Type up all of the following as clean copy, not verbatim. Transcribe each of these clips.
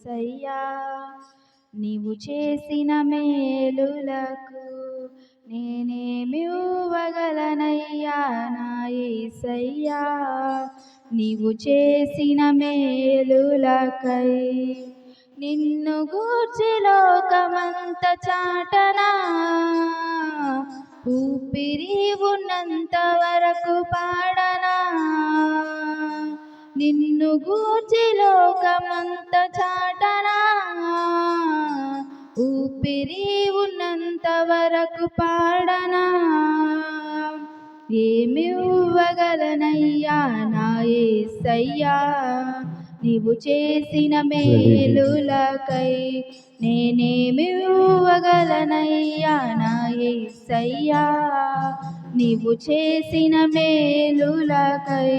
యేసయ్యా నీవు చేసిన మేలులకు నేనేమి ఇవ్వగలనయ్యా నా యేసయ్యా నీవు చేసిన మేలులకై నిన్ను గూర్చి లోకమంత చాటనా ఊపిరి ఉన్నంత వరకు పాడనా నిన్ను గూర్చి లోకమంత చాటనా ఊపిరి ఉన్నంత వరకు పాడనా ఏమి ఇవ్వగలనయ్యా నా యేసయ్యా నీవు చేసిన మేలులకై నేనేమి ఇవ్వగలనయ్యా నా యేసయ్యా నీవు చేసిన మేలులకై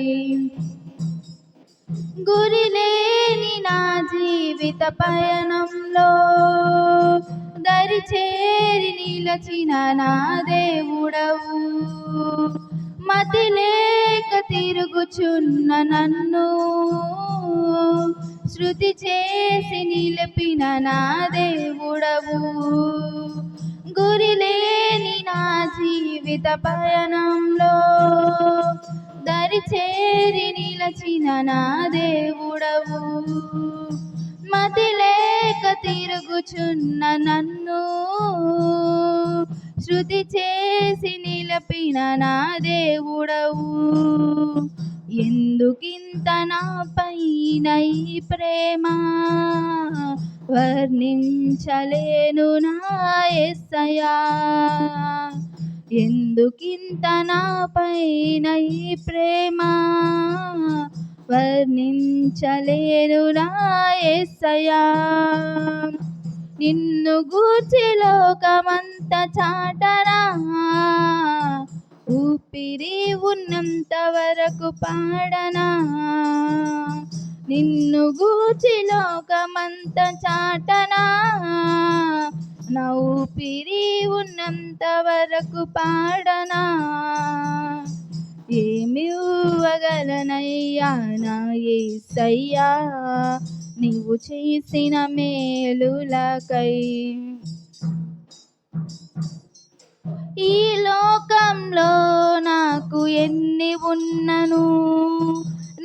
గురిలేని నా జీవిత పయనంలో దరి చేరి నిలచిన నా దేవుడవు మతి లేక తిరుగుచున్న నన్ను శృతి చేసి నిలిపిన నా దేవుడవు గురిలేని నా జీవిత పయనంలో దరి చేరి నిలచిన నా దేవుడవు మతి లేక తిరుగుచున్న నన్ను శృతి చేసి నిలిపిన నా దేవుడవు ఎందుకింత నా పైన ఈ ప్రేమ వర్ణించలేను నా యేసయ్యా ఎందుకింత నా పైన ఈ ప్రేమ వర్ణించలేను నా యేసయ్యా నిన్ను గూర్చి లోకమంత చాటనా ఊపిరి ఉన్నంత వరకు పాడనా నిన్ను గూర్చి లోకమంత చాటనా నా ఊపిరి ఉన్నంత వరకు పాడనా ఏమి ఇవ్వగలనయ్యా నా యేసయ్యా నీవు చేసిన మేలులకై ఈ లోకంలో నాకు ఎన్ని ఉన్నను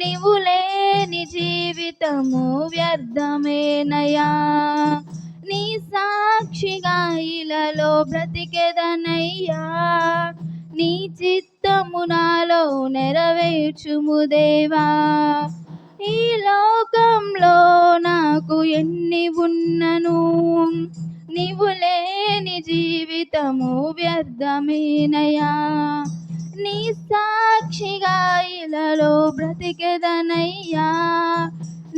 నీవు లేని జీవితము వ్యర్థమేనయా నీ సాక్షిగా ఇలలో బ్రతికెదనయ్యా నీ చిత్తము నాలో నెరవేర్చుము దేవా ఈ లోకంలో నాకు ఎన్ని ఉన్నను నీవు లేని జీవితము వ్యర్థమేనయా నీ సాక్షిగా ఇలలో బ్రతికెదనయ్యా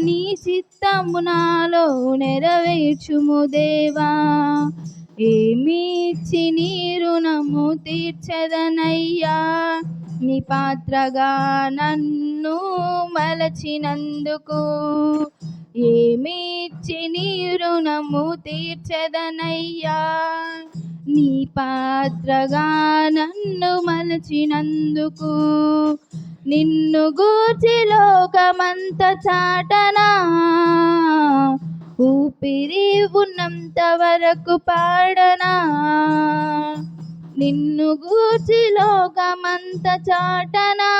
నీ చిత్తము నాలో నెరవేర్చుము దేవా ఏమిచ్చి నీ రుణము తీర్చెదనయ్యా నీ పాత్రగా నన్ను మలచినందుకు ఏమిచ్చి నీ రుణము తీర్చెదనయ్యా నీ పాత్రగా నన్ను మలచినందుకు నిన్ను గూర్చి లోకమంత చాటనా ఊపిరి ఉన్నంత వరకు పాడనా నిన్ను గూర్చి లోకమంత చాటనా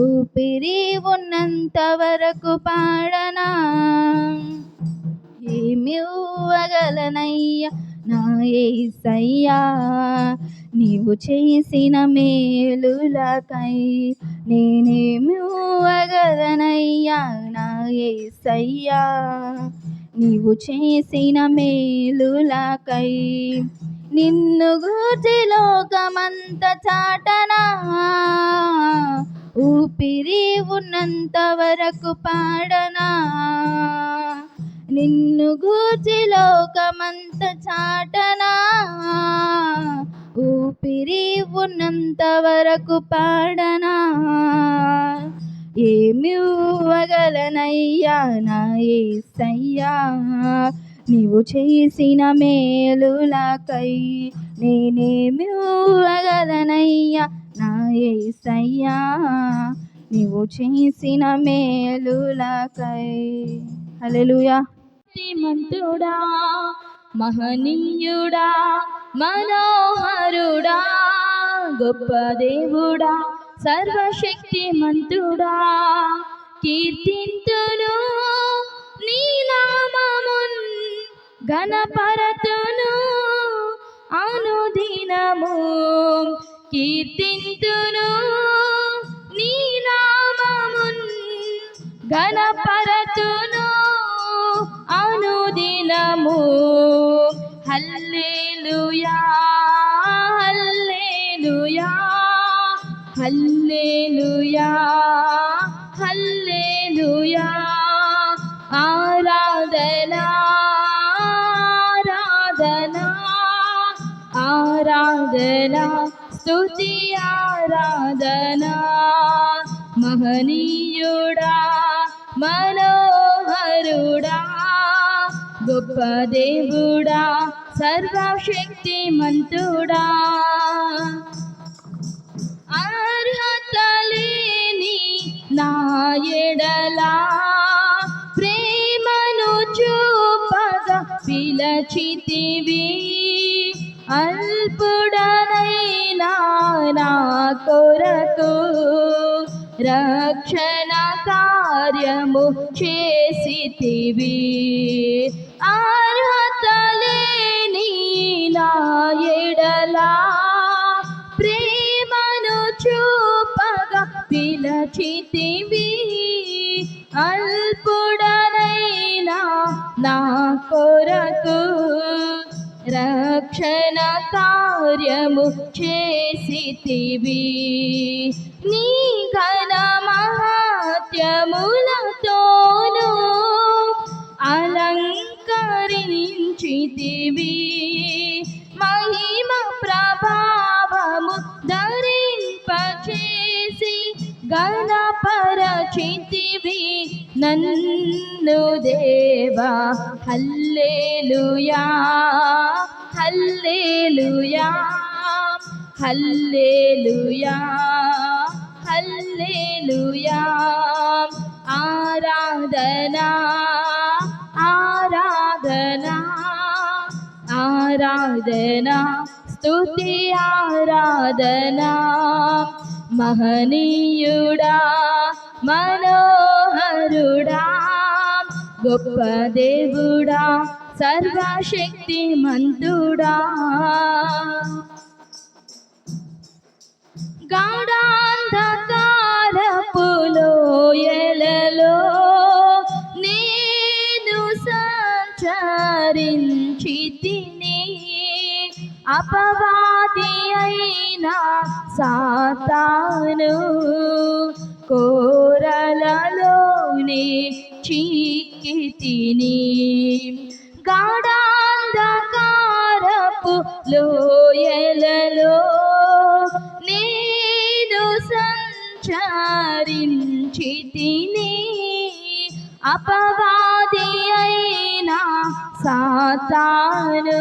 ఊపిరి ఉన్నంత వరకు పాడనా ఏమి ఇవ్వగలనయ్యా నా యేసయ్యా నీవు చేసిన మేలులకై నేనేమి ఇవ్వగలనయ్యా నా యేసయ్యా నీవు చేసిన మేలులకై నిన్ను గూర్చి లోకమంత చాటనా ఊపిరి ఉన్నంత వరకు పాడనా నిన్ను గూర్చి లోకమంత చాటనా ఊపిరి ఉన్నంత వరకు పాడనా ఏమి ఇవ్వగలనయ్యా నా యేసయ్యా నీవు చేసిన మేలులకై నేనేమి ఇవ్వగలనయ్యా నా యేసయ్యా నీవు చేసిన మేలులకై హల్లెలూయా. మంతుడా మహనీయుడా మనోహరుడా గొప్ప దేవుడా సర్వశక్తిమంతుడా కీర్తింతును నీ నామమున్ ఘనపరతును అనుదినము కీర్తింతును నీ నామమున్ ఘనపరతును అనుదినము హల్లెలూయా హల్లెలూయా హల్లెలూయా హల్లెలూయా ఆరాధనా ఆరాధనా ఆరాధనా స్తుతి ఆరాధనా మహనీయుడా మనోహరుడా గొప్ప దేవుడా సర్వశక్తిమంతుడా అర్హత లేని నా ఎడలా ప్రేమను చూపగా పిలచితివి అల్పుడనైనా నా కొరకు రక్షణ కార్యము చేసితివి అర్హత లేని నా ఎడలా ప్రేమను చూపగా పిలచితివి అల్పుడనైనా నా కొరకు రక్షణ కార్యము చేసితివి నీ ఘన మహత్యములతోను అలంకరించితివి మహిమ ప్రభావము ధరింపచేసి గణపరచితివి నన్ను దేవా హల్లెలూయా హల్లెలూయా హల్లెలూయా హల్లెలూయా ఆరాధనా ఆరాధనా ఆరాధనా స్తుతి ఆరాధనా మహనీయుడా మనోహరుడా గొప్ప దేవుడా సర్వశక్తిమంతుడా గాఢాంధకారపు లోయలలో నేను సంచరించితిని అపవాది అయిన సాతాను కోరలలోనే చిక్కితిని గాఢాంధకారపు లోయలలో నేను సంచరించితిని అపవాది అయిన సాతాను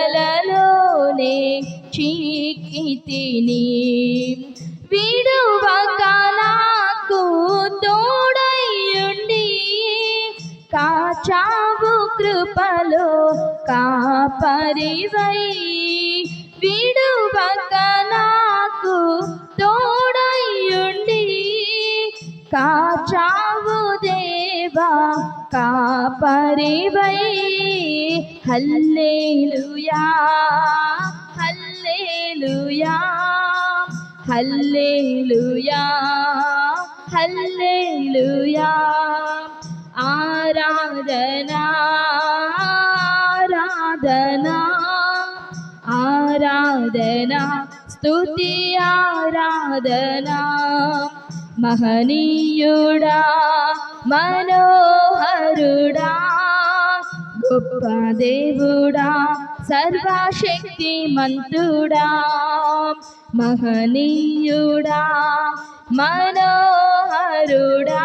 కోరలలోనే చిక్కితిని విడువక నాకు తోడైయుండి కాచావు కృపలో కాపరివై విడువక నాకు తోడైయుండి కాచావు దేవా కాపరివై హల్లెలూయా హల్లెలూయా హల్లెలూయా హల్లెలూయా ఆరాధనా ఆరాధనా ఆరాధనా స్తుతి ఆరాధనా మహనీయుడా మనోహరుడా గొప్ప దేవుడా సర్వశక్తిమంతుడా మహనీయుడా మనోహరుడా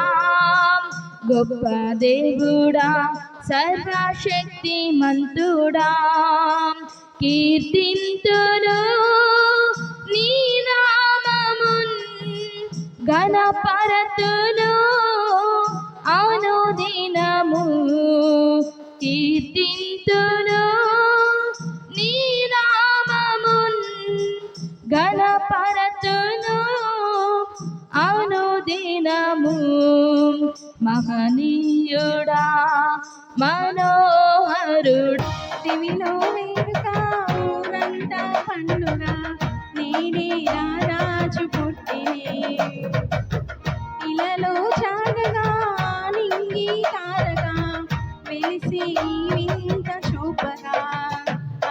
గొప్ప దేవుడా సర్వశక్తిమంతుడా కీర్తింతును నీ నామమున్ ఘనపరతును అందము మహనీయుడా మనోహరుడా. దివిలో వేడుక ఊరంతా పండుగ నేడే రారాజు పుట్టినే ఇలలో చాగగా నింగి తారగా వెలిసి ఈ వింత చూపగా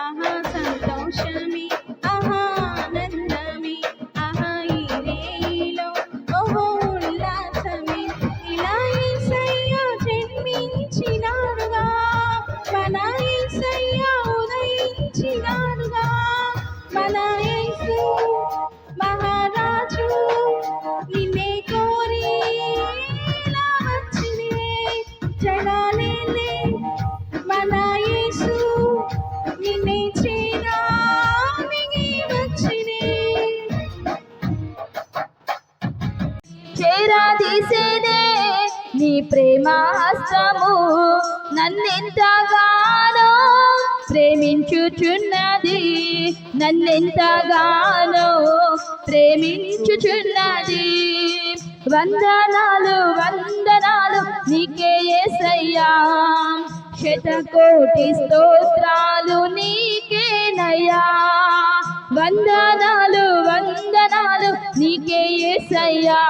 ఆహా సంతోషమే ఆహా ఆనందమే ఆహా ఈ రేయిలో ఓహో ఉల్లాసమే ఇలా యేసయ్య జన్మించినాడుగా మన యేసయ్య ఉదయించినాడుగా మన యేసు మహారాజు నిన్నే కోరి ఇలా వచ్చినే జడాలేలే మన యేసు నిన్నే చేరా మిగి వచ్చినే చేరాదీసేనే నీ ప్రేమాస్త్రము నన్నెంతగానో ప్రేమించుచున్నది నన్నెంతగానో ప్రేమించుచున్నది వందనాలు వందనాలు నీకే యేసయ్యా శతకోటి స్తోత్రాలు నీకేనయ్యా వందనాలు వందనాలు నీకే యేసయ్యా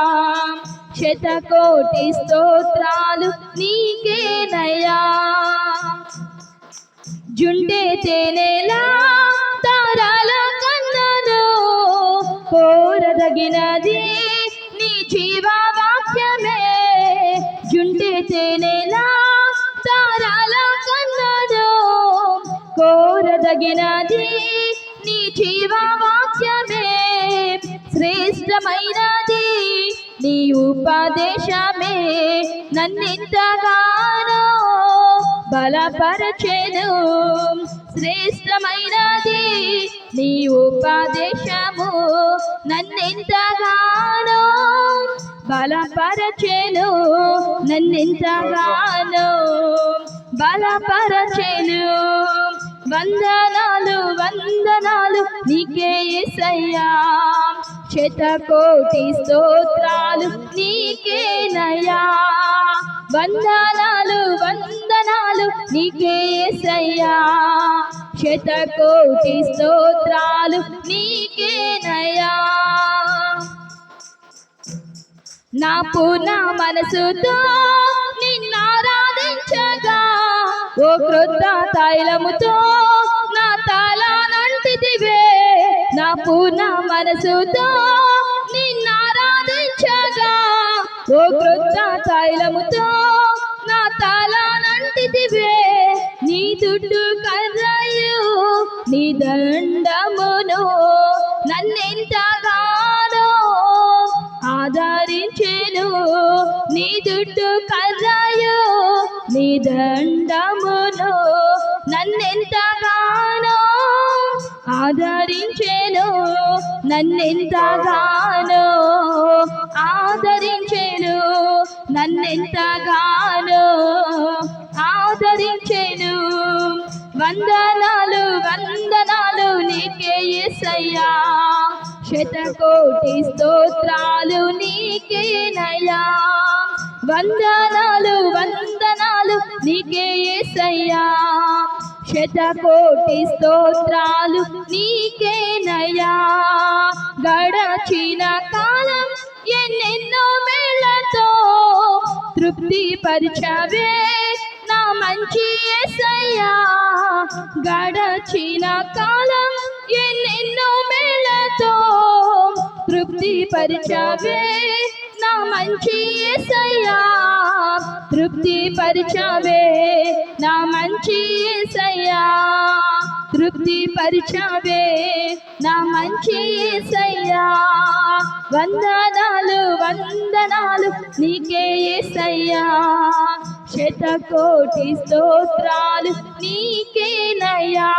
శతకోటి స్తోత్రాలు నీకేనయ్యా జుండే తేనెలా తారాల కన్నను కోరదగినది నీ జీవవాక్యమే జుండే తేనెలా తారాల కన్నను కోరదగినది నీ జీవవాక్యమే శ్రేష్టమైనది నీ ఉపదేశమే నన్నెంతగానో బలపరచెను శ్రేష్టమైనది నీ ఉపదేశము నన్నెంతగానో బలపరచెను నన్నెంతగానో బలపరచెను వందనాలు వందనాలు నీకే యేసయ్యా శతకోటి స్తోత్రాలు నీకేనయ్యా వందనాలు వందనాలు నీకే యేసయ్యా శతకోటి స్తోత్రాలు నీకేనయ్యా నా పూర్ణ మనసుతో నిన్నారాధించగా ఓ క్రొత్త తైలముతో నా తలనంటిదివే నా పూర్ణ మనసుతో నిన్నారాధించగా ఓ క్రొత్త తైలముతో నా తలనంటిదివే నీ దుడ్డు కర్రయు నీ దండమును నన్నెంతగానో ఆదరించెను నీ దుడ్డు కర్రయు నీ దండమును నన్నెంతగానో ఆదరించెను నన్నెంతగానో ఆదరించెను నన్నెంతగానో ఆదరించెను వందనాలు వందనాలు నీకే యేసయ్యా శతకోటి స్తోత్రాలు నీకేనయ్యా వందనాలు వందనాలు నీకే యేసయ్యా శతకోటి స్తోత్రాలు నీకేనయ్యా గడచిన కాలం ఎన్నెన్నో మేళతో తృప్తి పరిచవే నా మంచి యేసయ్యా గడచిన కాలం ఎన్నెన్నో మేళతో తృప్తి పరిచవే నా మంచి యేసయ్యా తృప్తి పరిచవే నా మంచి యేసయ్యా తృప్తి పరిచవే నా మంచి యేసయ్యా వందనాలు వందనాలు నీకే యేసయ్యా శతకోటి స్తోత్రాలు నీకేనయ్యా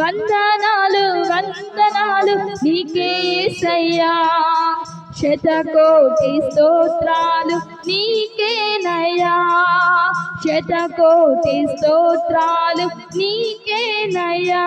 వందనాలు వందనాలు నీకే యేసయ్యా శతకోటి స్తోత్రాలు నీకేనయ్యా శతకోటి స్తోత్రాలు నీకేనయ్యా